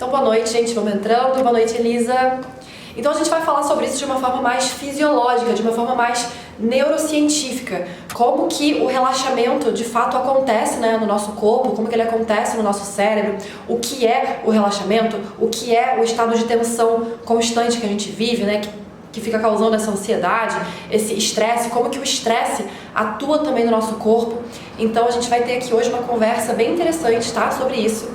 Então, boa noite, gente. Vamos entrando. Boa noite, Elisa. Então, a gente vai falar sobre isso de uma forma mais fisiológica, de uma forma mais neurocientífica. Como que o relaxamento, de fato, acontece, né, no nosso corpo, como que ele acontece no nosso cérebro, o que é o relaxamento, o que é o estado de tensão constante que a gente vive, né, que fica causando essa ansiedade, esse estresse, como que o estresse atua também no nosso corpo. Então, a gente vai ter aqui hoje uma conversa bem interessante, tá, sobre isso.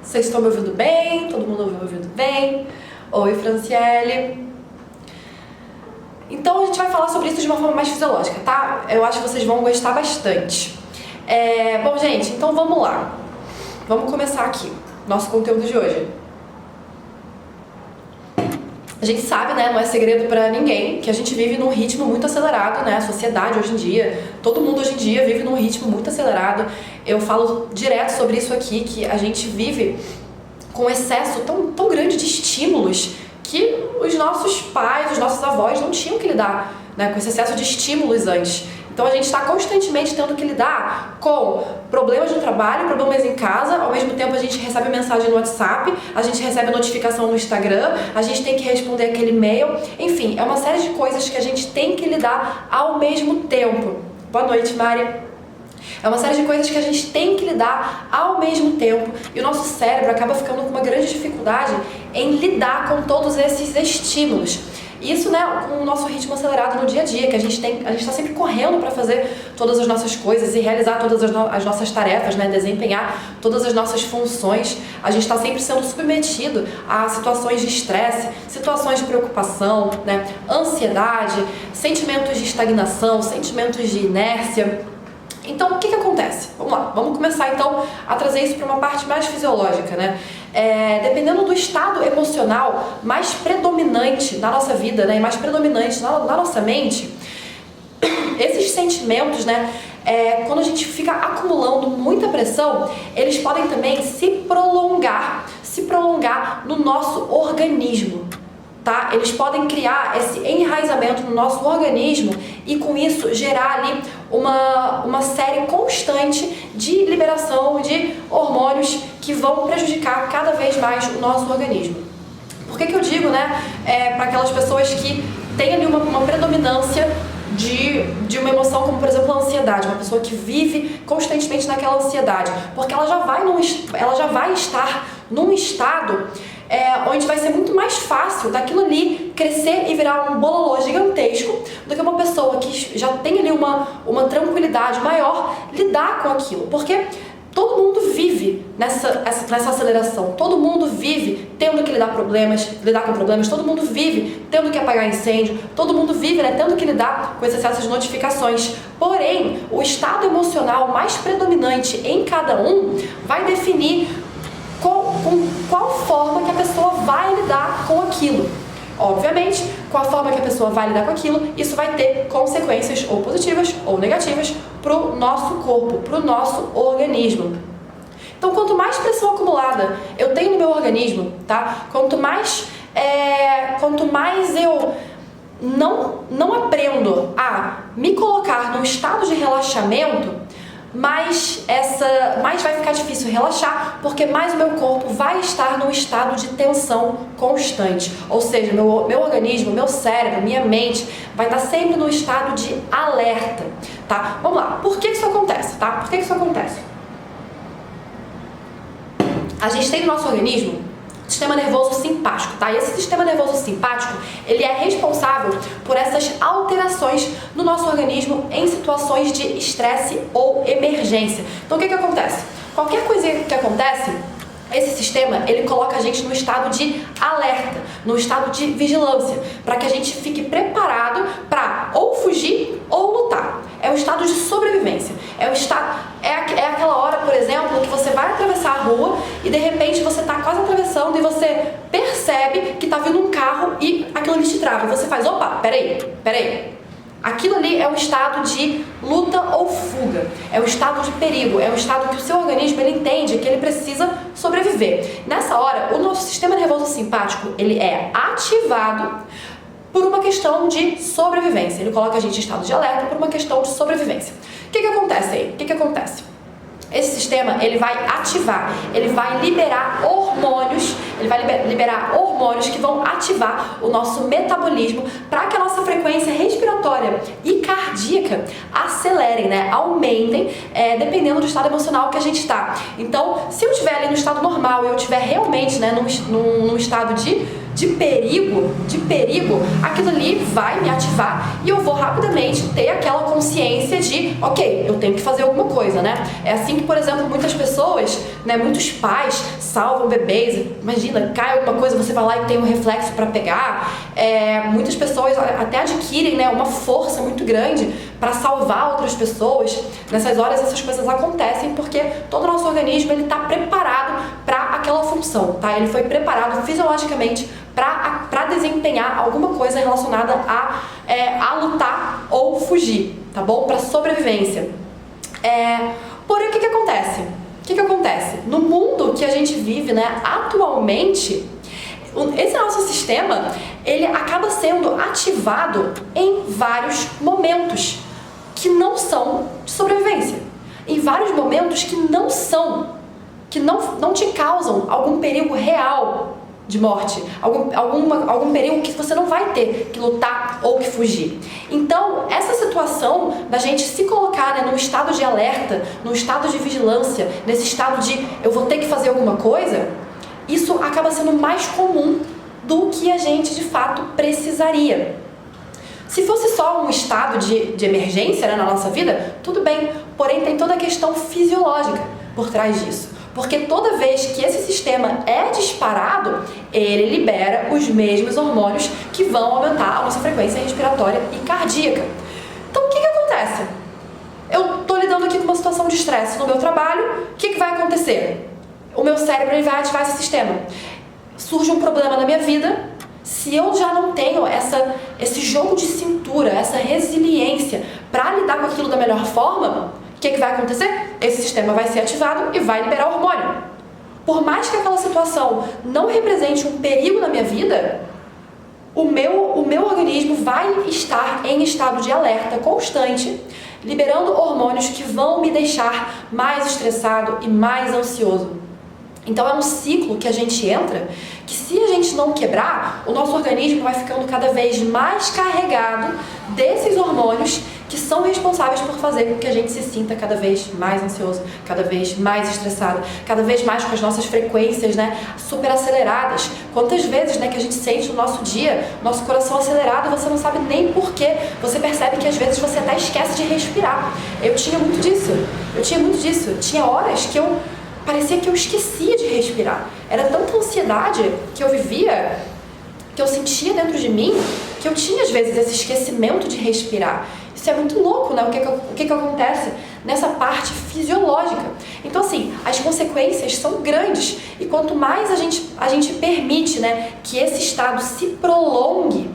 Vocês estão me ouvindo bem? Todo mundo me ouvindo bem? Oi, Franciele. Então a gente vai falar sobre isso de uma forma mais fisiológica, tá? Eu acho que vocês vão gostar bastante. Bom, gente, então vamos lá. Vamos começar aqui, nosso conteúdo de hoje. A gente sabe, né, não é segredo pra ninguém, que a gente vive num ritmo muito acelerado, né, a sociedade hoje em dia, todo mundo hoje em dia vive num ritmo muito acelerado. Eu falo direto sobre isso aqui, que a gente vive com um excesso tão grande de estímulos que os nossos pais, os nossos avós não tinham que lidar, né, com esse excesso de estímulos antes. Então a gente está constantemente tendo que lidar com problemas no trabalho, problemas em casa, ao mesmo tempo a gente recebe mensagem no WhatsApp, a gente recebe notificação no Instagram, a gente tem que responder aquele e-mail, enfim, é uma série de coisas que a gente tem que lidar ao mesmo tempo. Boa noite, Mari. É uma série de coisas que a gente tem que lidar ao mesmo tempo e o nosso cérebro acaba ficando com uma grande dificuldade em lidar com todos esses estímulos. Isso, né, com o nosso ritmo acelerado no dia a dia, que a gente está sempre correndo para fazer todas as nossas coisas e realizar todas as nossas tarefas, né, desempenhar todas as nossas funções. A gente está sempre sendo submetido a situações de estresse, situações de preocupação, né, ansiedade, sentimentos de estagnação, sentimentos de inércia. Então, o que acontece? Vamos lá, vamos começar então a trazer isso para uma parte mais fisiológica, né? Dependendo do estado emocional mais predominante na nossa vida, né, e mais predominante na nossa mente, esses sentimentos, né, quando a gente fica acumulando muita pressão, eles podem também se prolongar no nosso organismo. Tá? Eles podem criar esse enraizamento no nosso organismo e com isso gerar ali uma série constante de liberação de hormônios que vão prejudicar cada vez mais o nosso organismo. Por que eu digo, né, para aquelas pessoas que têm ali uma predominância de uma emoção como, por exemplo, a ansiedade, uma pessoa que vive constantemente naquela ansiedade, porque ela já vai estar num estado onde vai ser muito mais fácil daquilo ali crescer e virar um bololô gigantesco do que uma pessoa que já tem ali uma tranquilidade maior lidar com aquilo, porque todo mundo vive nessa aceleração, todo mundo vive tendo que lidar com problemas, todo mundo vive tendo que apagar incêndio, todo mundo vive, né, tendo que lidar com esse excesso de notificações. Porém, o estado emocional mais predominante em cada um vai definir com qual forma que a pessoa vai lidar com aquilo. Obviamente, com a forma que a pessoa vai lidar com aquilo, isso vai ter consequências ou positivas ou negativas para o nosso corpo, para o nosso organismo. Então, quanto mais pressão acumulada eu tenho no meu organismo, tá? Quanto mais eu não aprendo a me colocar num estado de relaxamento, mais vai ficar difícil relaxar, porque mais o meu corpo vai estar num estado de tensão constante. Ou seja, meu organismo, meu cérebro, minha mente vai estar sempre no estado de alerta, tá? Vamos lá, por que isso acontece, tá? Por que isso acontece? A gente tem no nosso organismo sistema nervoso simpático, tá? E esse sistema nervoso simpático, ele é responsável por essas alterações no nosso organismo em situações de estresse ou emergência. Então, o que acontece? Qualquer coisa que acontece, esse sistema, ele coloca a gente no estado de alerta, no estado de vigilância, para que a gente fique preparado para ou fugir ou lutar. É o estado de sobrevivência. É aquela hora, por exemplo, que você vai atravessar a rua e de repente você está quase atravessando e você percebe que está vindo um carro e aquilo ali te trava. Você faz, opa, peraí. Aquilo ali é um estado de luta ou fuga, é um estado de perigo, é um estado que o seu organismo ele entende que ele precisa sobreviver. Nessa hora, o nosso sistema nervoso simpático ele é ativado por uma questão de sobrevivência. Ele coloca a gente em estado de alerta por uma questão de sobrevivência. O que acontece aí? O que acontece? esse sistema, ele vai ativar, ele vai liberar hormônios, que vão ativar o nosso metabolismo para que a nossa frequência respiratória e cardíaca acelerem, né? Aumentem, dependendo do estado emocional que a gente está. Então, se eu estiver ali no estado normal e eu estiver realmente, né, num estado de perigo, aquilo ali vai me ativar e eu vou rapidamente ter aquela consciência de, ok, eu tenho que fazer alguma coisa, né? É assim que, por exemplo, muitas pessoas, né, muitos pais salvam bebês, imagina, cai alguma coisa, você vai lá e tem um reflexo para pegar. Muitas pessoas até adquirem, né, uma força muito grande para salvar outras pessoas. Nessas horas essas coisas acontecem porque todo o nosso organismo ele está preparado para aquela função, tá? Ele foi preparado fisiologicamente para desempenhar alguma coisa relacionada a lutar ou fugir, tá bom? Para sobrevivência. Porém, o que acontece? No mundo que a gente vive, né, atualmente, esse nosso sistema, ele acaba sendo ativado em vários momentos que não são de sobrevivência. Em vários momentos que não te causam algum perigo real de morte, algum perigo que você não vai ter que lutar ou que fugir. Então, essa situação da gente se colocar, né, num estado de alerta, num estado de vigilância, nesse estado de eu vou ter que fazer alguma coisa, isso acaba sendo mais comum do que a gente de fato precisaria. Se fosse só um estado de emergência, né, na nossa vida, tudo bem, porém tem toda a questão fisiológica por trás disso. Porque toda vez que esse sistema é disparado, ele libera os mesmos hormônios que vão aumentar a nossa frequência respiratória e cardíaca. Então, o que acontece? Eu estou lidando aqui com uma situação de estresse no meu trabalho, o que vai acontecer? O meu cérebro ele vai ativar esse sistema. Surge um problema na minha vida, se eu já não tenho esse jogo de cintura, essa resiliência para lidar com aquilo da melhor forma, o que vai acontecer? Esse sistema vai ser ativado e vai liberar hormônio. Por mais que aquela situação não represente um perigo na minha vida, o meu organismo vai estar em estado de alerta constante, liberando hormônios que vão me deixar mais estressado e mais ansioso. Então é um ciclo que a gente entra, que se a gente não quebrar, o nosso organismo vai ficando cada vez mais carregado desses hormônios que são responsáveis por fazer com que a gente se sinta cada vez mais ansioso, cada vez mais estressado, cada vez mais com as nossas frequências, né, super aceleradas. Quantas vezes, né, que a gente sente no nosso dia, nosso coração acelerado, você não sabe nem porquê. Você percebe que às vezes você até esquece de respirar. Eu tinha muito disso. Tinha horas que parecia que eu esquecia de respirar. Era tanta ansiedade que eu vivia, que eu sentia dentro de mim, que eu tinha às vezes esse esquecimento de respirar. Isso é muito louco, né? O que acontece nessa parte fisiológica. Então, assim, as consequências são grandes. E quanto mais a gente permite, né, que esse estado se prolongue,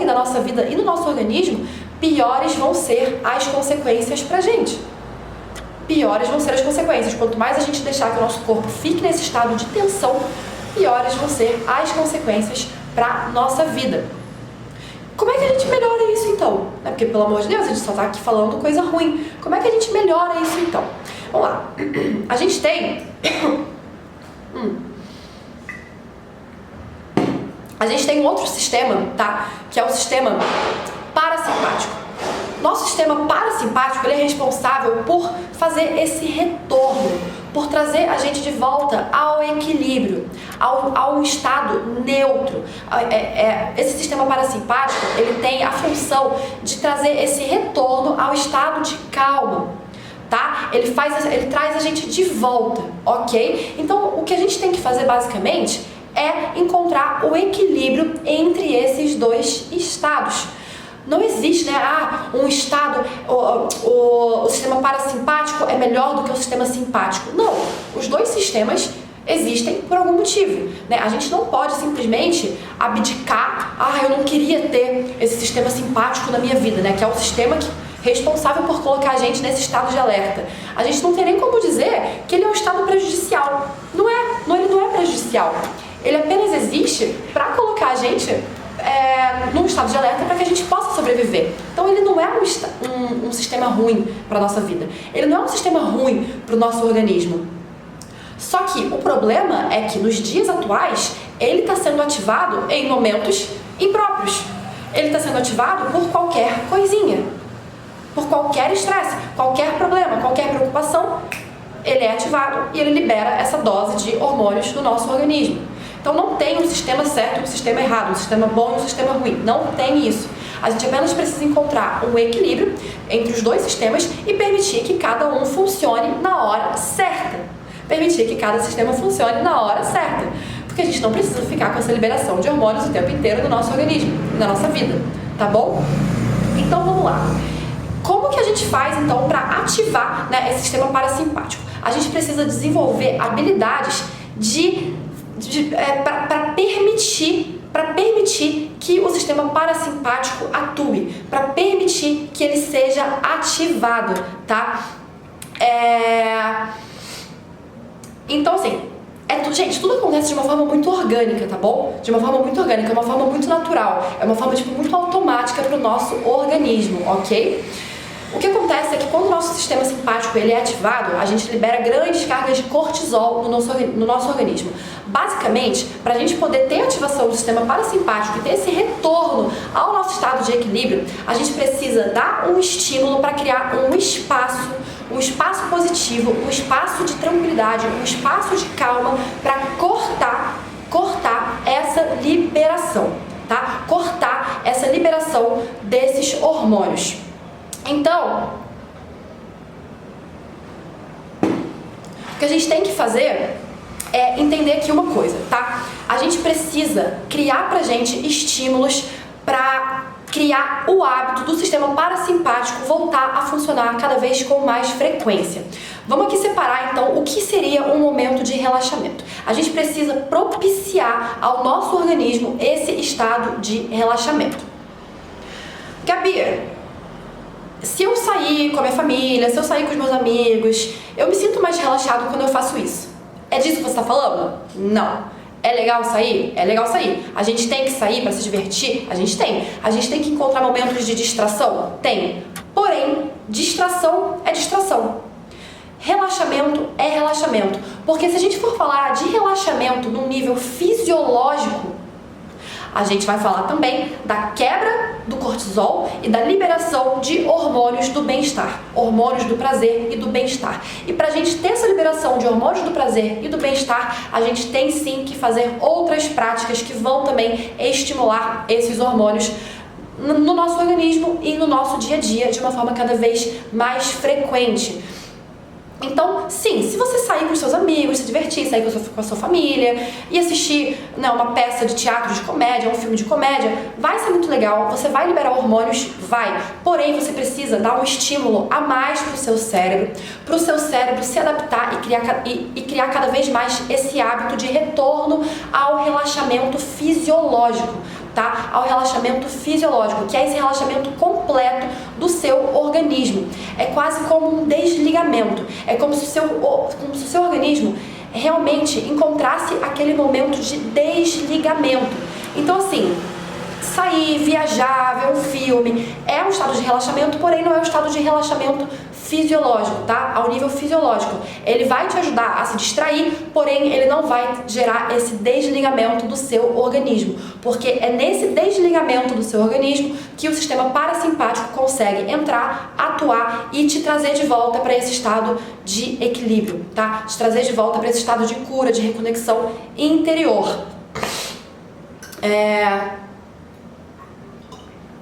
na nossa vida e no nosso organismo, piores vão ser as consequências pra gente. Piores vão ser as consequências. Quanto mais a gente deixar que o nosso corpo fique nesse estado de tensão, piores vão ser as consequências para nossa vida. Como é que a gente melhora isso então? Porque, pelo amor de Deus, a gente só está aqui falando coisa ruim. Como é que a gente melhora isso então? Vamos lá. A gente tem... A gente tem um outro sistema, tá? Que é o sistema parasimpático. Nosso sistema parasimpático, ele é responsável por fazer esse retorno, por trazer a gente de volta ao equilíbrio, a um estado neutro. Esse sistema parasimpático, ele tem a função de trazer esse retorno ao estado de calma, tá? Ele traz a gente de volta, ok? Então, o que a gente tem que fazer basicamente é encontrar o equilíbrio entre esses dois estados. Não existe, né, um estado, o sistema parasimpático é melhor do que o sistema simpático. Não, os dois sistemas existem por algum motivo, né? A gente não pode simplesmente abdicar, eu não queria ter esse sistema simpático na minha vida, né, que é o sistema responsável por colocar a gente nesse estado de alerta. A gente não tem nem como dizer que ele é um estado prejudicial. Ele não é prejudicial. Ele apenas existe para colocar a gente num estado de alerta para que a gente possa sobreviver. Então ele não é um sistema ruim para a nossa vida. Ele não é um sistema ruim para o nosso organismo. Só que o problema é que nos dias atuais ele está sendo ativado em momentos impróprios. Ele está sendo ativado por qualquer coisinha, por qualquer estresse, qualquer problema, qualquer preocupação, ele é ativado e ele libera essa dose de hormônios no nosso organismo. Então não tem um sistema certo e um sistema errado, um sistema bom e um sistema ruim. Não tem isso. A gente apenas precisa encontrar um equilíbrio entre os dois sistemas e permitir que cada um funcione na hora certa. Permitir que cada sistema funcione na hora certa. Porque a gente não precisa ficar com essa liberação de hormônios o tempo inteiro no nosso organismo, na nossa vida, tá bom? Então vamos lá. Como que a gente faz então para ativar, né, esse sistema parasimpático? A gente precisa desenvolver habilidades para permitir que o sistema parasimpático atue, para permitir que ele seja ativado, tá? Então assim, gente, tudo acontece de uma forma muito orgânica, tá bom? De uma forma muito orgânica, uma forma muito natural, é uma forma muito automática para o nosso organismo, ok? O que acontece é que quando o nosso sistema simpático ele é ativado, a gente libera grandes cargas de cortisol no nosso organismo. Basicamente, para a gente poder ter ativação do sistema parasimpático e ter esse retorno ao nosso estado de equilíbrio, a gente precisa dar um estímulo para criar um espaço positivo, um espaço de tranquilidade, um espaço de calma para cortar essa liberação, tá? Cortar essa liberação desses hormônios. Então, o que a gente tem que fazer é entender aqui uma coisa, tá? A gente precisa criar pra gente estímulos para criar o hábito do sistema parasimpático voltar a funcionar cada vez com mais frequência. Vamos aqui separar então o que seria um momento de relaxamento. A gente precisa propiciar ao nosso organismo esse estado de relaxamento. Gabi, se eu sair com a minha família, se eu sair com os meus amigos, eu me sinto mais relaxado quando eu faço isso. É disso que você está falando? Não. É legal sair? É legal sair. A gente tem que sair para se divertir? A gente tem. A gente tem que encontrar momentos de distração? Tem. Porém, distração é distração. Relaxamento é relaxamento. Porque se a gente for falar de relaxamento num nível fisiológico, a gente vai falar também da quebra do cortisol e da liberação de hormônios do bem-estar, hormônios do prazer e do bem-estar. E para a gente ter essa liberação de hormônios do prazer e do bem-estar, a gente tem sim que fazer outras práticas que vão também estimular esses hormônios no nosso organismo e no nosso dia a dia de uma forma cada vez mais frequente. Então, sim, se você sair com os seus amigos, se divertir, sair com a sua família e assistir, né, uma peça de teatro de comédia, um filme de comédia, vai ser muito legal, você vai liberar hormônios, vai. Porém, você precisa dar um estímulo a mais para o seu cérebro se adaptar e criar cada vez mais esse hábito de retorno ao relaxamento fisiológico. Tá? Ao relaxamento fisiológico, que é esse relaxamento completo do seu organismo. É quase como um desligamento. É como se o seu organismo realmente encontrasse aquele momento de desligamento. Então, assim, sair, viajar, ver um filme é um estado de relaxamento, porém não é um estado de relaxamento fisiológico, tá? Ao nível fisiológico. Ele vai te ajudar a se distrair, porém ele não vai gerar esse desligamento do seu organismo, porque é nesse desligamento do seu organismo que o sistema parasimpático consegue entrar, atuar e te trazer de volta para esse estado de equilíbrio, tá? Te trazer de volta para esse estado de cura, de reconexão interior.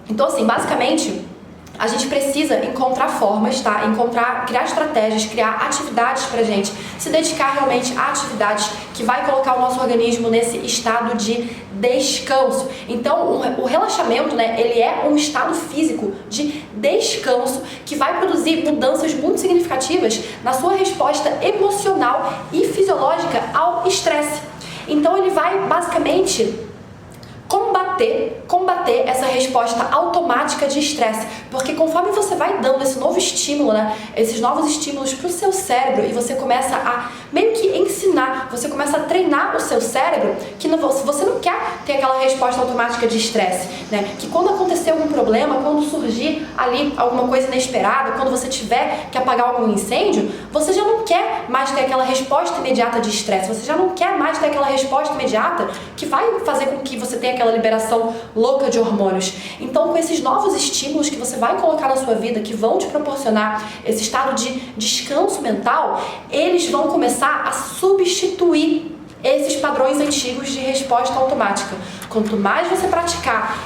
Então, assim, basicamente, a gente precisa encontrar formas, tá? Criar estratégias, criar atividades pra gente se dedicar realmente a atividades que vai colocar o nosso organismo nesse estado de descanso. Então, o relaxamento, né, ele é um estado físico de descanso que vai produzir mudanças muito significativas na sua resposta emocional e fisiológica ao estresse. Então, ele vai basicamente combater essa resposta automática de estresse, porque conforme você vai dando esse novo estímulo, né, esses novos estímulos para o seu cérebro e você começa a meio que ensinar, você começa a treinar o seu cérebro que você não quer ter aquela resposta automática de estresse, né, que quando acontecer algum problema, quando surgir ali alguma coisa inesperada, quando você tiver que apagar algum incêndio, você já não quer mais ter aquela resposta imediata de estresse, você já não quer mais ter aquela resposta imediata que vai fazer com que você tenha aquela liberação louca de hormônios. Então, com esses novos estímulos que você vai colocar na sua vida, que vão te proporcionar esse estado de descanso mental, eles vão começar a substituir esses padrões antigos de resposta automática. Quanto mais você praticar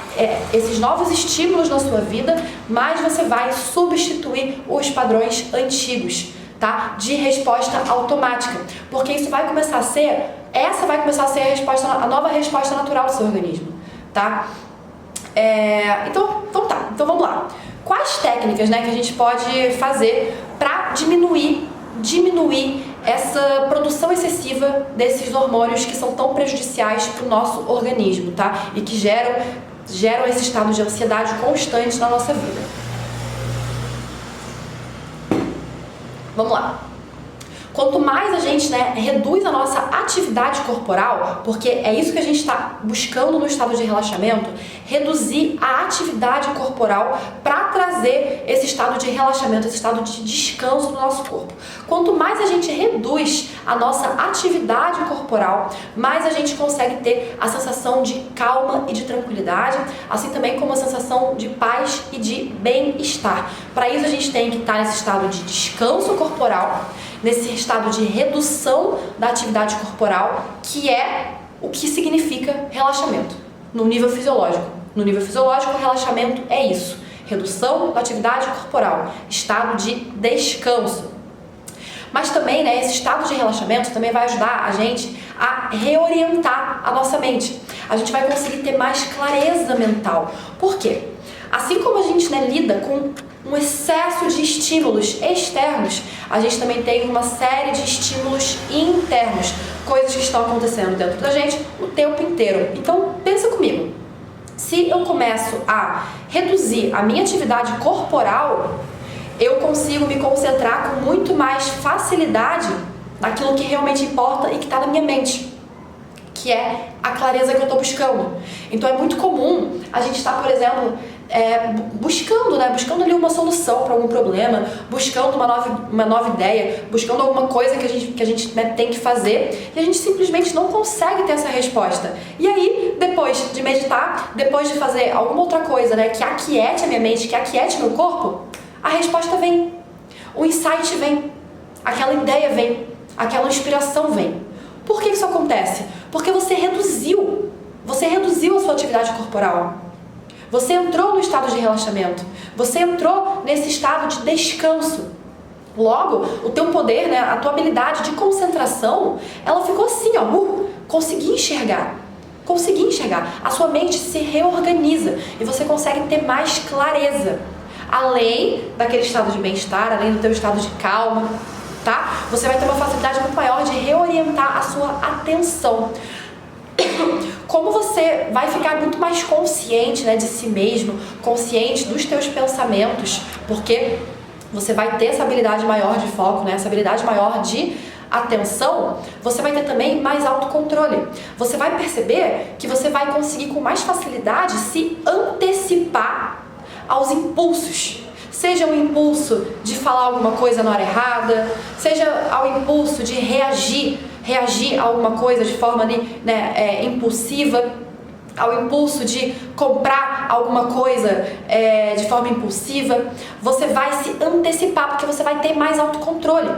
esses novos estímulos na sua vida, mais você vai substituir os padrões antigos, tá? De resposta automática. Porque isso vai começar a ser, a nova resposta natural do seu organismo, tá? Então vamos lá. Quais técnicas, né, que a gente pode fazer para diminuir essa produção excessiva desses hormônios que são tão prejudiciais para o nosso organismo, tá? E que geram esse estado de ansiedade constante na nossa vida. Vamos lá. Quanto mais a gente, né, reduz a nossa atividade corporal, porque é isso que a gente está buscando no estado de relaxamento, reduzir a atividade corporal para trazer esse estado de relaxamento, esse estado de descanso do nosso corpo. Quanto mais a gente reduz a nossa atividade corporal, mais a gente consegue ter a sensação de calma e de tranquilidade, assim também como a sensação de paz e de bem-estar. Para isso a gente tem que estar nesse estado de descanso corporal, nesse estado de redução da atividade corporal, que é o que significa relaxamento, no nível fisiológico. No nível fisiológico, o relaxamento é isso, redução da atividade corporal, estado de descanso. Mas também, né, esse estado de relaxamento também vai ajudar a gente a reorientar a nossa mente. A gente vai conseguir ter mais clareza mental. Por quê? Assim como a gente, né, lida com um excesso de estímulos externos, a gente também tem uma série de estímulos internos, coisas que estão acontecendo dentro da gente o tempo inteiro. Então, pensa comigo. Se eu começo a reduzir a minha atividade corporal, eu consigo me concentrar com muito mais facilidade naquilo que realmente importa e que está na minha mente, que é a clareza que eu estou buscando. Então, é muito comum a gente estar, por exemplo, buscando ali uma solução para algum problema, buscando uma nova ideia, buscando alguma coisa que a gente né, tem que fazer, e a gente simplesmente não consegue ter essa resposta. E aí, depois de meditar, depois de fazer alguma outra coisa, né, que aquiete a minha mente, que aquiete meu corpo, a resposta vem, o insight vem, aquela ideia vem, aquela inspiração vem. Por que isso acontece? Porque você reduziu a sua atividade corporal. Você entrou no estado de relaxamento, você entrou nesse estado de descanso. Logo, o teu poder, né, a tua habilidade de concentração, ela ficou assim, ó, consegui enxergar. A sua mente se reorganiza e você consegue ter mais clareza. Além daquele estado de bem-estar, além do teu estado de calma, tá? Você vai ter uma facilidade muito maior de reorientar a sua atenção. Como você vai ficar muito mais consciente, né, de si mesmo, consciente dos teus pensamentos, porque você vai ter essa habilidade maior de foco, né, essa habilidade maior de atenção, você vai ter também mais autocontrole. Você vai perceber que você vai conseguir com mais facilidade se antecipar aos impulsos. Seja o impulso de falar alguma coisa na hora errada, seja ao impulso de reagir a alguma coisa de forma impulsiva, ao impulso de comprar alguma coisa de forma impulsiva. Você vai se antecipar porque você vai ter mais autocontrole.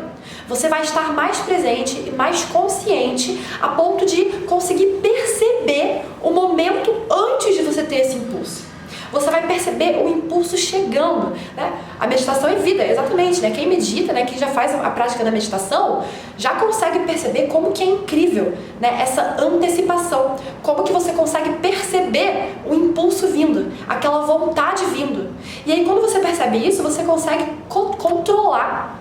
Você vai estar mais presente e mais consciente a ponto de conseguir perceber o momento antes de você ter esse impulso. Você vai perceber o impulso chegando, né? A meditação é vida, exatamente, né? Quem medita, né? Quem já faz a prática da meditação, já consegue perceber como que é incrível, né? Essa antecipação, como que você consegue perceber o impulso vindo, aquela vontade vindo. E aí, quando você percebe isso, você consegue controlar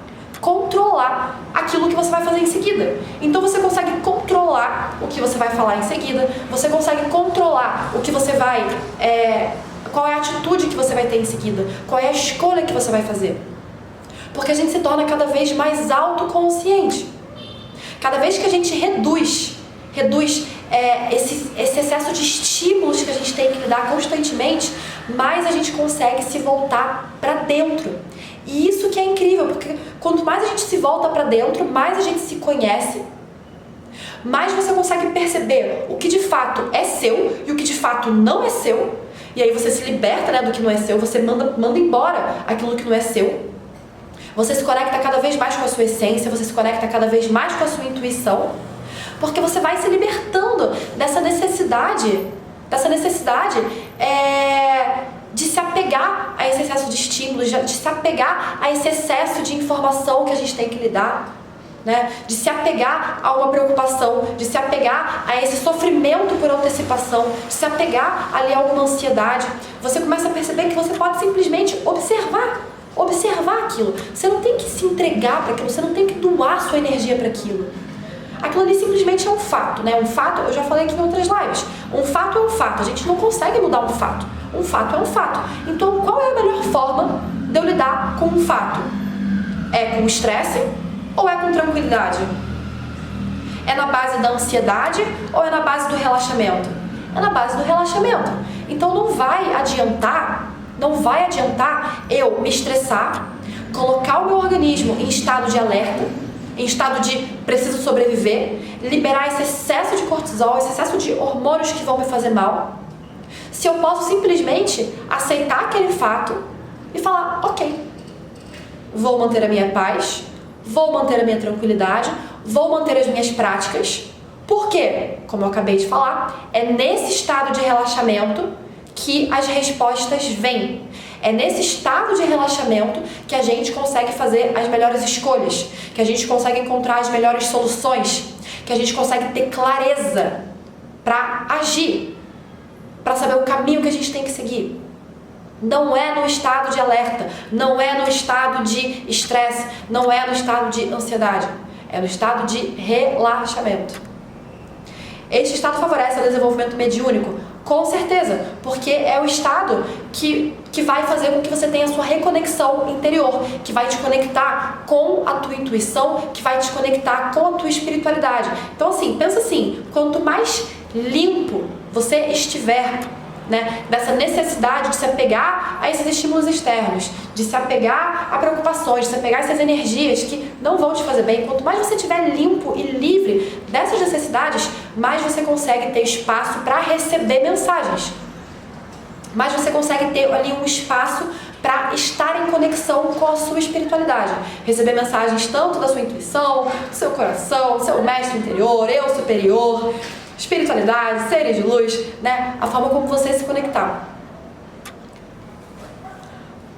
aquilo que você vai fazer em seguida. Então você consegue controlar controlar o que você vai falar em seguida, você consegue controlar o que você vai, qual é a atitude que você vai ter em seguida, qual é a escolha que você vai fazer. Porque a gente se torna cada vez mais autoconsciente. Cada vez que a gente reduz esse excesso de estímulos que a gente tem que lidar constantemente, mais a gente consegue se voltar para dentro. E isso que é incrível, porque quanto mais a gente se volta para dentro, mais a gente se conhece, mais você consegue perceber o que de fato é seu e o que de fato não é seu. E aí você se liberta, né, do que não é seu, você manda embora aquilo que não é seu. Você se conecta cada vez mais com a sua essência, você se conecta cada vez mais com a sua intuição, porque você vai se libertando dessa necessidade de se apegar a esse excesso de estímulos, de se apegar a esse excesso de informação que a gente tem que lidar, né? De se apegar a uma preocupação, de se apegar a esse sofrimento por antecipação, de se apegar ali a alguma ansiedade. Você começa a perceber que você pode simplesmente observar aquilo. Você não tem que se entregar para aquilo, você não tem que doar sua energia para aquilo. Aquilo ali simplesmente é um fato, né? Um fato, eu já falei aqui em outras lives, um fato é um fato, a gente não consegue mudar um fato. Um fato é um fato. Então, qual é a melhor forma de eu lidar com um fato? É com estresse ou é com tranquilidade? É na base da ansiedade ou é na base do relaxamento? É na base do relaxamento. Então, não vai adiantar eu me estressar, colocar o meu organismo em estado de alerta, em estado de preciso sobreviver, liberar esse excesso de cortisol, esse excesso de hormônios que vão me fazer mal, se eu posso simplesmente aceitar aquele fato e falar, ok, vou manter a minha paz, vou manter a minha tranquilidade, vou manter as minhas práticas. Por quê? Como eu acabei de falar, é nesse estado de relaxamento que as respostas vêm. É nesse estado de relaxamento que a gente consegue fazer as melhores escolhas, que a gente consegue encontrar as melhores soluções, que a gente consegue ter clareza para agir, para saber o caminho que a gente tem que seguir. Não é no estado de alerta, não é no estado de estresse, não é no estado de ansiedade, é no estado de relaxamento. Este estado favorece o desenvolvimento mediúnico, com certeza, porque é o estado que vai fazer com que você tenha a sua reconexão interior, que vai te conectar com a tua intuição, que vai te conectar com a tua espiritualidade. Então, assim, pensa assim, quanto mais limpo você estiver, né, dessa necessidade de se apegar a esses estímulos externos, de se apegar a preocupações, de se apegar a essas energias que não vão te fazer bem, quanto mais você estiver limpo e livre dessas necessidades, mais você consegue ter espaço para receber mensagens, mais você consegue ter ali um espaço para estar em conexão com a sua espiritualidade, receber mensagens tanto da sua intuição, do seu coração, do seu mestre interior, eu superior, espiritualidade, seres de luz, né? A forma como você se conectar.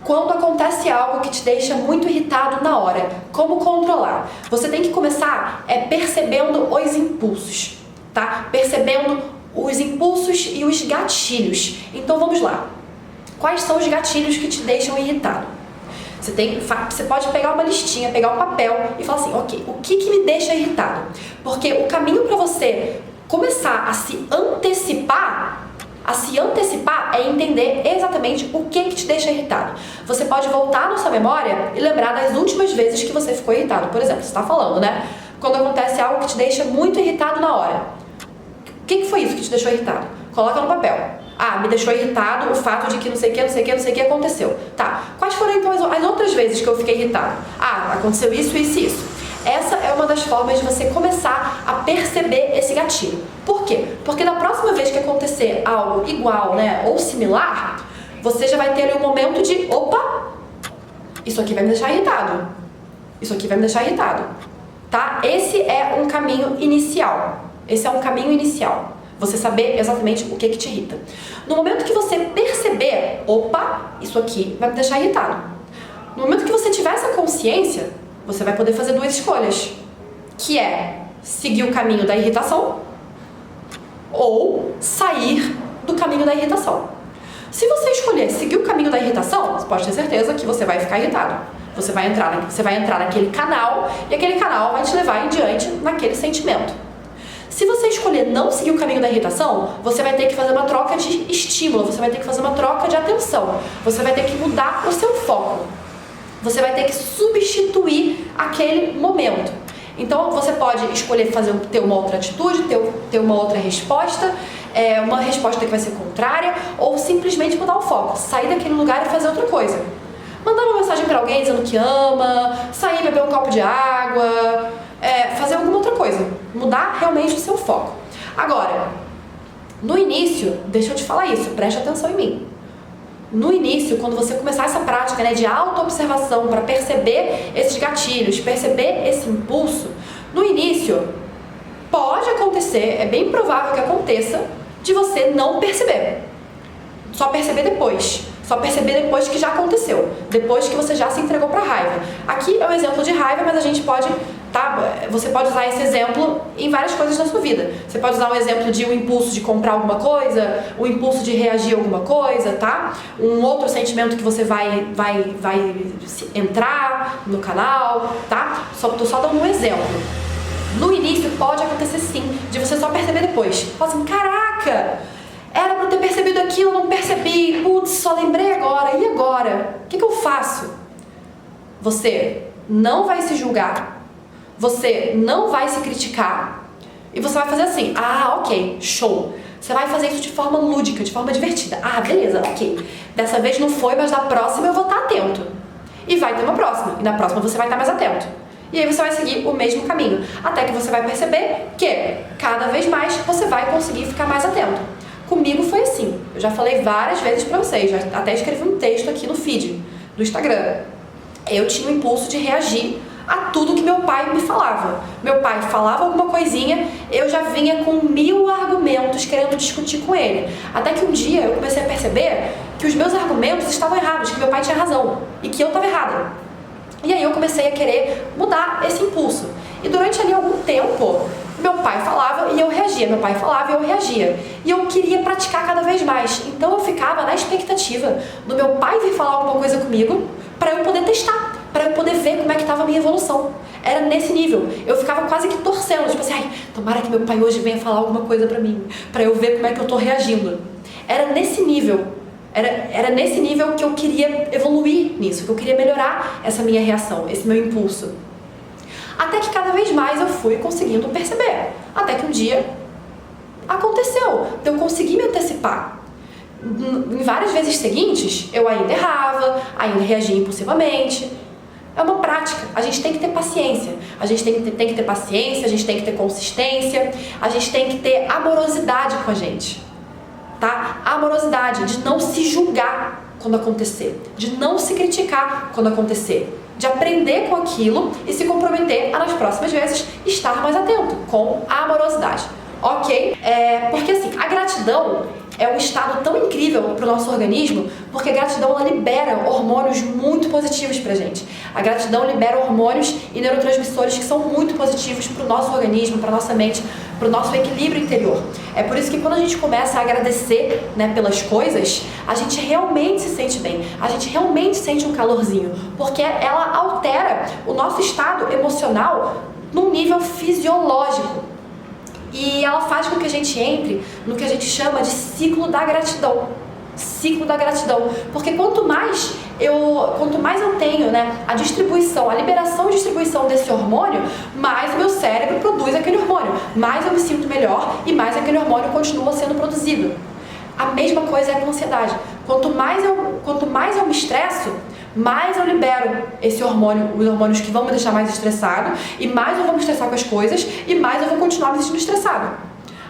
Quando acontece algo que te deixa muito irritado na hora, como controlar? Você tem que começar percebendo os impulsos, tá? Percebendo os impulsos e os gatilhos. Então vamos lá. Quais são os gatilhos que te deixam irritado? Você pode pegar uma listinha, pegar um papel e falar assim, ok, o que me deixa irritado? Porque o caminho para você começar a se antecipar é entender exatamente o que te deixa irritado. Você pode voltar na sua memória e lembrar das últimas vezes que você ficou irritado. Por exemplo, você está falando, né? Quando acontece algo que te deixa muito irritado na hora. O que foi isso que te deixou irritado? Coloca no papel. Ah, me deixou irritado o fato de que não sei o que aconteceu. Tá, quais foram então as outras vezes que eu fiquei irritado? Ah, aconteceu isso, isso e isso. Essa é uma das formas de você começar a perceber esse gatilho. Por quê? Porque da próxima vez que acontecer algo igual, né, ou similar, você já vai ter ali um momento de, opa, isso aqui vai me deixar irritado. Isso aqui vai me deixar irritado. Tá? Esse é um caminho inicial. Você saber exatamente o que te irrita. No momento que você perceber, opa, isso aqui vai me deixar irritado. No momento que você tiver essa consciência, você vai poder fazer duas escolhas, que é seguir o caminho da irritação ou sair do caminho da irritação. Se você escolher seguir o caminho da irritação, você pode ter certeza que você vai ficar irritado. Você vai entrar naquele canal e aquele canal vai te levar em diante naquele sentimento. Se você escolher não seguir o caminho da irritação, você vai ter que fazer uma troca de estímulo, você vai ter que fazer uma troca de atenção, você vai ter que mudar o seu foco, você vai ter que substituir aquele momento. Então você pode escolher ter uma outra atitude, ter uma outra resposta, uma resposta que vai ser contrária, ou simplesmente mudar o foco, sair daquele lugar e fazer outra coisa. Mandar uma mensagem para alguém dizendo que ama, sair beber um copo de água, fazer alguma outra coisa, mudar realmente o seu foco. Agora, no início, deixa eu te falar isso, preste atenção em mim. No início, quando você começar essa prática, né, de auto-observação para perceber esses gatilhos, perceber esse impulso, no início pode acontecer, é bem provável que aconteça, de você não perceber. Só perceber depois. Só perceber depois que já aconteceu, depois que você já se entregou para a raiva. Aqui é um exemplo de raiva, mas a gente pode, você pode usar esse exemplo em várias coisas na sua vida. Você pode usar o exemplo de um impulso de comprar alguma coisa, o impulso de reagir a alguma coisa, tá? Um outro sentimento que você vai entrar no canal, tá? Tô só dando um exemplo. No início pode acontecer sim, de você só perceber depois. Fala assim, caraca! Era pra eu ter percebido aquilo, não percebi. Putz, só lembrei agora. E agora? O que eu faço? Você não vai se julgar. Você não vai se criticar. E você vai fazer assim. Ah, ok, show. Você vai fazer isso de forma lúdica, de forma divertida. Ah, beleza, ok. Dessa vez não foi, mas da próxima eu vou estar atento. E vai ter uma próxima. E na próxima você vai estar mais atento. E aí você vai seguir o mesmo caminho. Até que você vai perceber que cada vez mais você vai conseguir ficar mais atento. Comigo foi assim, eu já falei várias vezes pra vocês, já até escrevi um texto aqui no feed do Instagram. Eu tinha o impulso de reagir a tudo que meu pai me falava. Meu pai falava alguma coisinha, eu já vinha com 1000 argumentos querendo discutir com ele. Até que um dia eu comecei a perceber que os meus argumentos estavam errados, que meu pai tinha razão e que eu estava errada. E aí eu comecei a querer mudar esse impulso. E durante ali algum tempo, meu pai falava e eu reagia, meu pai falava e eu reagia. E eu queria praticar cada vez mais. Então eu ficava na expectativa do meu pai vir falar alguma coisa comigo para eu poder testar, para eu poder ver como é que estava a minha evolução. Era nesse nível. Eu ficava quase que torcendo, tipo assim, ai, tomara que meu pai hoje venha falar alguma coisa para mim, para eu ver como é que eu tô reagindo. Era nesse nível. Era nesse nível que eu queria evoluir nisso, que eu queria melhorar essa minha reação, esse meu impulso. Até que cada vez mais eu fui conseguindo perceber. Até que um dia aconteceu. Então eu consegui me antecipar. Em várias vezes seguintes, eu ainda errava, ainda reagia impulsivamente. É uma prática. A gente tem que ter paciência. A gente tem que ter paciência, a gente tem que ter consistência, a gente tem que ter amorosidade com a gente. Tá? A amorosidade de não se julgar quando acontecer, de não se criticar quando acontecer, de aprender com aquilo e se comprometer a nas próximas vezes estar mais atento com a amorosidade, ok? Porque assim, a gratidão é um estado tão incrível para o nosso organismo, porque a gratidão ela libera hormônios muito positivos pra gente. A gratidão libera hormônios e neurotransmissores que são muito positivos para o nosso organismo, para nossa mente, para o nosso equilíbrio interior. É por isso que quando a gente começa a agradecer, né, pelas coisas, a gente realmente se sente bem, a gente realmente sente um calorzinho, porque ela altera o nosso estado emocional num nível fisiológico. E ela faz com que a gente entre no que a gente chama de ciclo da gratidão. Ciclo da gratidão. Porque quanto mais eu tenho, né, a liberação e distribuição desse hormônio, mais o meu cérebro produz aquele hormônio. Mais eu me sinto melhor e mais aquele hormônio continua sendo produzido. A mesma coisa é com a ansiedade. Quanto mais eu me estresso, mais eu libero esse hormônio, os hormônios que vão me deixar mais estressado, e mais eu vou me estressar com as coisas, e mais eu vou continuar me sentindo estressado.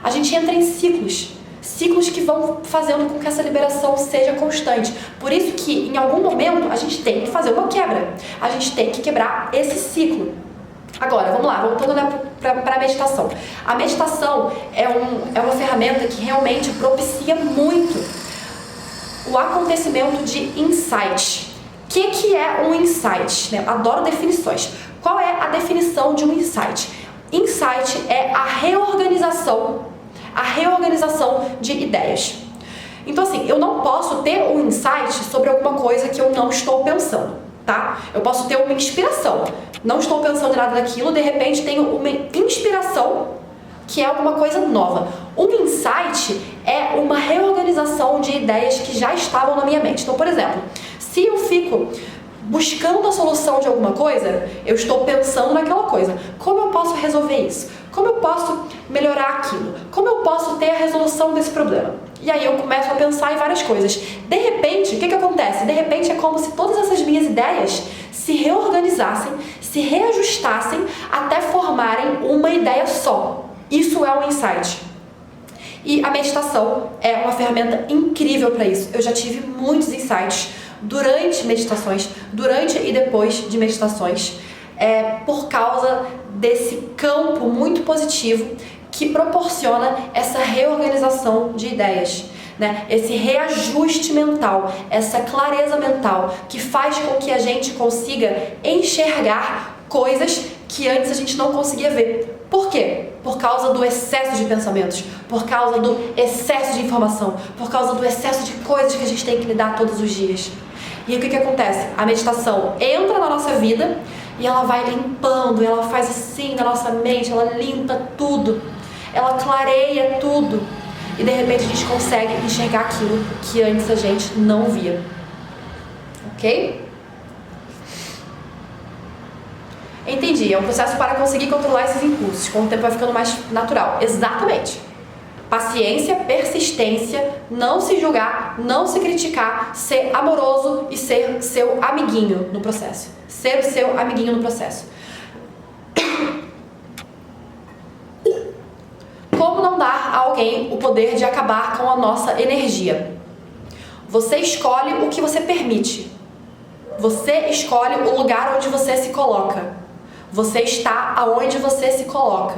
A gente entra em ciclos que vão fazendo com que essa liberação seja constante. Por isso que, em algum momento, a gente tem que fazer uma quebra. A gente tem que quebrar esse ciclo. Agora, vamos lá, voltando, né, para a meditação. A meditação é uma ferramenta que realmente propicia muito o acontecimento de insight. O que é um insight? Adoro definições. Qual é a definição de um insight? Insight é a reorganização de ideias. Então assim, eu não posso ter um insight sobre alguma coisa que eu não estou pensando, tá? Eu posso ter uma inspiração. Não estou pensando em nada daquilo, de repente tenho uma inspiração que é alguma coisa nova. Um insight é uma reorganização de ideias que já estavam na minha mente. Então, por exemplo, se eu fico buscando a solução de alguma coisa, eu estou pensando naquela coisa. Como eu posso resolver isso? Como eu posso melhorar aquilo? Como eu posso ter a resolução desse problema? E aí eu começo a pensar em várias coisas. De repente, o que acontece? De repente é como se todas essas minhas ideias se reorganizassem, se reajustassem até formarem uma ideia só. Isso é um insight. E a meditação é uma ferramenta incrível para isso. Eu já tive muitos insights durante meditações, durante e depois de meditações, por causa desse campo muito positivo que proporciona essa reorganização de ideias, né? Esse reajuste mental, essa clareza mental que faz com que a gente consiga enxergar coisas que antes a gente não conseguia ver. Por quê? Por causa do excesso de pensamentos, por causa do excesso de informação, por causa do excesso de coisas que a gente tem que lidar todos os dias. E aí o que acontece? A meditação entra na nossa vida e ela vai limpando, ela faz assim na nossa mente, ela limpa tudo, ela clareia tudo. E de repente a gente consegue enxergar aquilo que antes a gente não via. Ok? Entendi, é um processo para conseguir controlar esses impulsos, com o tempo vai ficando mais natural. Exatamente. Paciência, persistência, não se julgar, não se criticar, ser amoroso e ser seu amiguinho no processo. Ser o seu amiguinho no processo. Como não dar a alguém o poder de acabar com a nossa energia? Você escolhe o que você permite. Você escolhe o lugar onde você se coloca. Você está aonde você se coloca.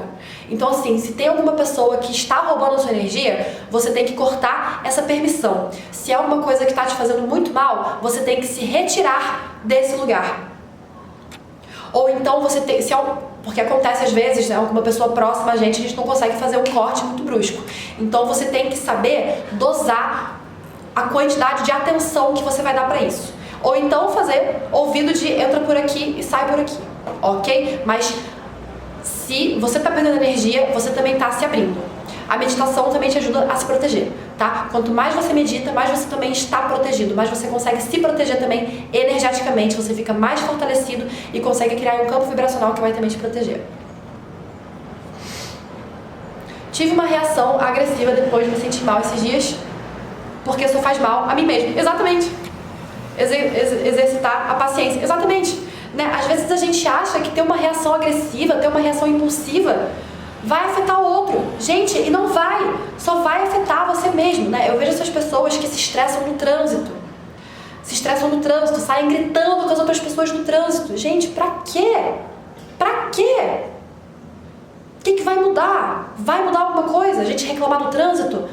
Então assim, se tem alguma pessoa que está roubando a sua energia, você tem que cortar essa permissão. Se é alguma coisa que está te fazendo muito mal, você tem que se retirar desse lugar. Ou então você tem... porque acontece às vezes, né, alguma pessoa próxima a gente não consegue fazer um corte muito brusco. Então você tem que saber dosar a quantidade de atenção que você vai dar para isso. Ou então fazer ouvido de entra por aqui e sai por aqui, ok? Mas se você está perdendo energia, você também está se abrindo. A meditação também te ajuda a se proteger, tá? Quanto mais você medita, mais você também está protegido, mais você consegue se proteger também energeticamente, você fica mais fortalecido e consegue criar um campo vibracional que vai também te proteger. Tive uma reação agressiva depois de me sentir mal esses dias, porque isso faz mal a mim mesmo. Exatamente. Exercitar a paciência. Exatamente. Né? Às vezes a gente acha que ter uma reação agressiva, ter uma reação impulsiva, vai afetar o outro. Gente, e não vai. Só vai afetar você mesmo, né? Eu vejo essas pessoas que se estressam no trânsito. Se estressam no trânsito, saem gritando com as outras pessoas no trânsito. Gente, pra quê? Pra quê? O que vai mudar? Vai mudar alguma coisa? A gente reclamar do trânsito?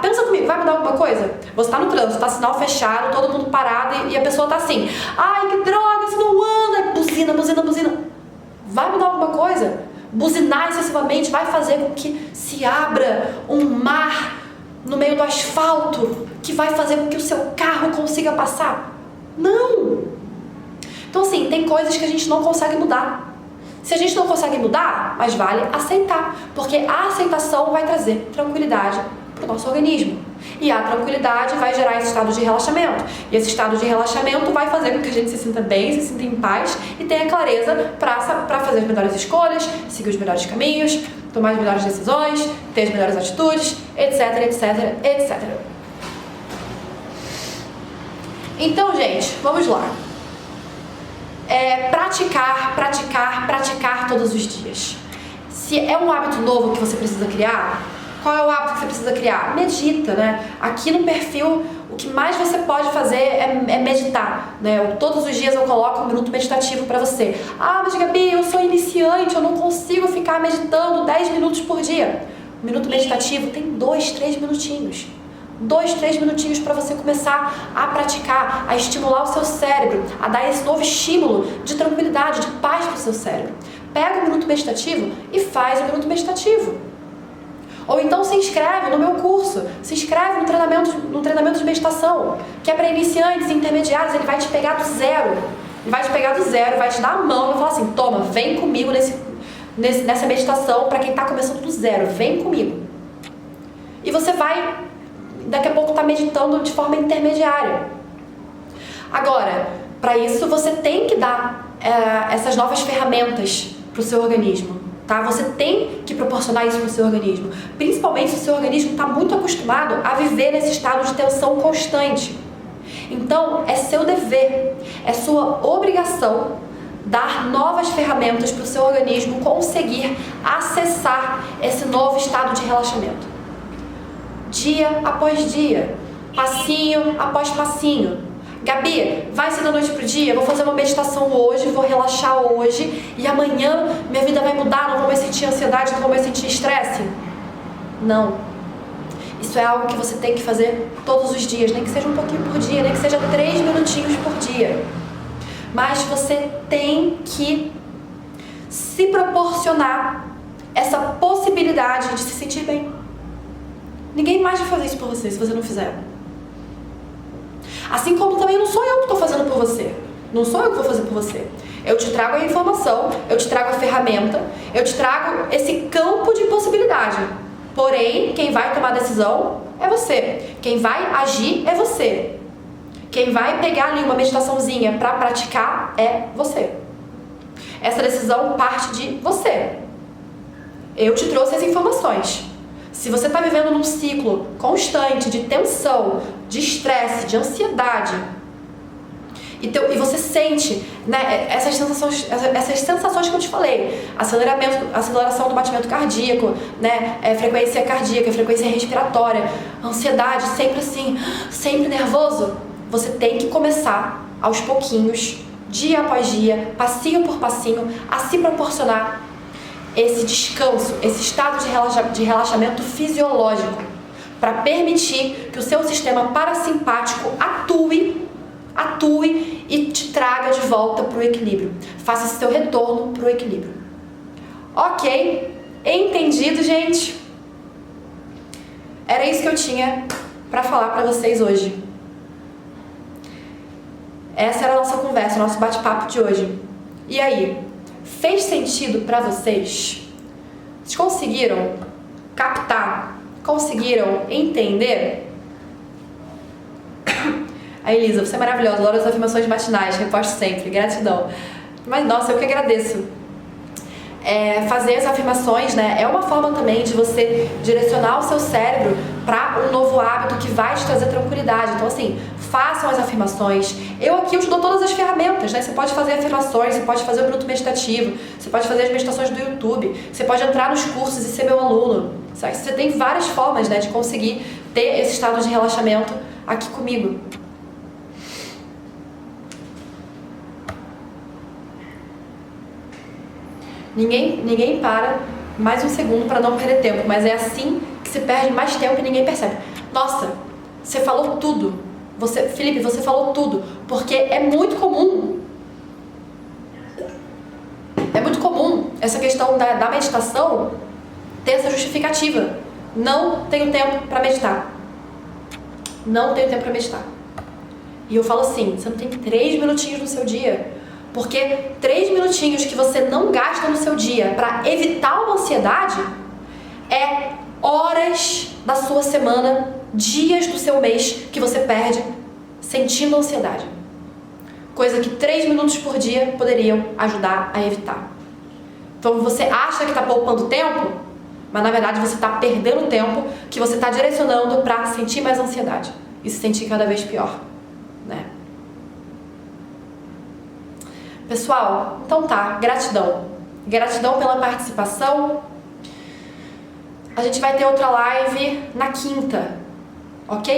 Pensa comigo, vai mudar alguma coisa? Você tá no trânsito, tá sinal fechado, todo mundo parado e a pessoa tá assim, ai que droga, você não anda, buzina, buzina, buzina. Vai mudar alguma coisa? Buzinar excessivamente vai fazer com que se abra um mar no meio do asfalto que vai fazer com que o seu carro consiga passar? Não! Então assim, tem coisas que a gente não consegue mudar. Se a gente não consegue mudar, mais vale aceitar, porque a aceitação vai trazer tranquilidade para o nosso organismo. E a tranquilidade vai gerar esse estado de relaxamento. E esse estado de relaxamento vai fazer com que a gente se sinta bem, se sinta em paz e tenha clareza para fazer as melhores escolhas, seguir os melhores caminhos, tomar as melhores decisões, ter as melhores atitudes, etc, etc, etc. Então, gente, vamos lá. Praticar todos os dias. Se é um hábito novo que você precisa criar, qual é o hábito que você precisa criar? Medita, né? Aqui no perfil, o que mais você pode fazer é meditar, né? Todos os dias eu coloco um minuto meditativo para você. Ah, mas Gabi, eu sou iniciante, eu não consigo ficar meditando 10 minutos por dia. O minuto meditativo tem 2, 3 minutinhos. 2, 3 minutinhos para você começar a praticar, a estimular o seu cérebro, a dar esse novo estímulo de tranquilidade, de paz para o seu cérebro. Pega o minuto meditativo e faz o minuto meditativo. Ou então se inscreve no meu curso, se inscreve no treinamento de meditação, que é para iniciantes e intermediários. Ele vai te pegar do zero, vai te dar a mão e vai falar assim, toma, vem comigo nessa meditação para quem está começando do zero. Vem comigo. E você vai, daqui a pouco, estar meditando de forma intermediária. Agora, para isso você tem que dar essas novas ferramentas para o seu organismo, tá? Você tem que proporcionar isso para o seu organismo, principalmente se o seu organismo está muito acostumado a viver nesse estado de tensão constante. Então, é seu dever, é sua obrigação dar novas ferramentas para o seu organismo conseguir acessar esse novo estado de relaxamento. Dia após dia, passinho após passinho. Gabi, vai ser da noite pro dia, vou fazer uma meditação hoje, vou relaxar hoje e amanhã minha vida vai mudar, não vou mais sentir ansiedade, não vou mais sentir estresse. Não. Isso é algo que você tem que fazer todos os dias, nem que seja um pouquinho por dia, nem que seja 3 minutinhos por dia. Mas você tem que se proporcionar essa possibilidade de se sentir bem. Ninguém mais vai fazer isso por você se você não fizer. Assim como também não sou eu que estou fazendo por você. Não sou eu que vou fazer por você. Eu te trago a informação, eu te trago a ferramenta, eu te trago esse campo de possibilidade. Porém, quem vai tomar a decisão é você. Quem vai agir é você. Quem vai pegar ali uma meditaçãozinha para praticar é você. Essa decisão parte de você. Eu te trouxe as informações. Se você está vivendo num ciclo constante de tensão, de estresse, de ansiedade, e você sente, né, essas sensações que eu te falei, aceleração do batimento cardíaco, né, frequência cardíaca, frequência respiratória, ansiedade, sempre assim, sempre nervoso, você tem que começar aos pouquinhos, dia após dia, passinho por passinho, a se proporcionar esse descanso, esse estado de relaxamento fisiológico, para permitir que o seu sistema parasimpático atue e te traga de volta para o equilíbrio. Faça esse seu retorno para o equilíbrio. Ok? Entendido, gente? Era isso que eu tinha para falar para vocês hoje. Essa era a nossa conversa, o nosso bate-papo de hoje. E aí? Fez sentido para vocês? Vocês conseguiram captar? Conseguiram entender? A Elisa, você é maravilhosa, adoro as afirmações matinais, reposto sempre, gratidão. Mas nossa, eu que agradeço. Fazer as afirmações, né, é uma forma também de você direcionar o seu cérebro para um novo hábito que vai te trazer tranquilidade. Então assim, façam as afirmações. Eu te dou todas as ferramentas, né? Você pode fazer afirmações, você pode fazer o minuto meditativo, você pode fazer as meditações do YouTube, você pode entrar nos cursos e ser meu aluno. Você tem várias formas, né, de conseguir ter esse estado de relaxamento aqui comigo. Ninguém para mais um segundo para não perder tempo, mas é assim que se perde mais tempo e ninguém percebe. Nossa, você falou tudo. Felipe, você falou tudo, porque é muito comum essa questão da meditação ter essa justificativa. Não tenho tempo para meditar. Não tenho tempo para meditar. E eu falo assim, você não tem 3 minutinhos no seu dia. Porque 3 minutinhos que você não gasta no seu dia para evitar uma ansiedade é horas da sua semana, dias do seu mês que você perde sentindo ansiedade. Coisa que 3 minutos por dia poderiam ajudar a evitar. Então você acha que está poupando tempo, mas na verdade você está perdendo tempo que você está direcionando para sentir mais ansiedade e se sentir cada vez pior, né? Pessoal, então tá, gratidão. Gratidão pela participação. A gente vai ter outra live na quinta, ok?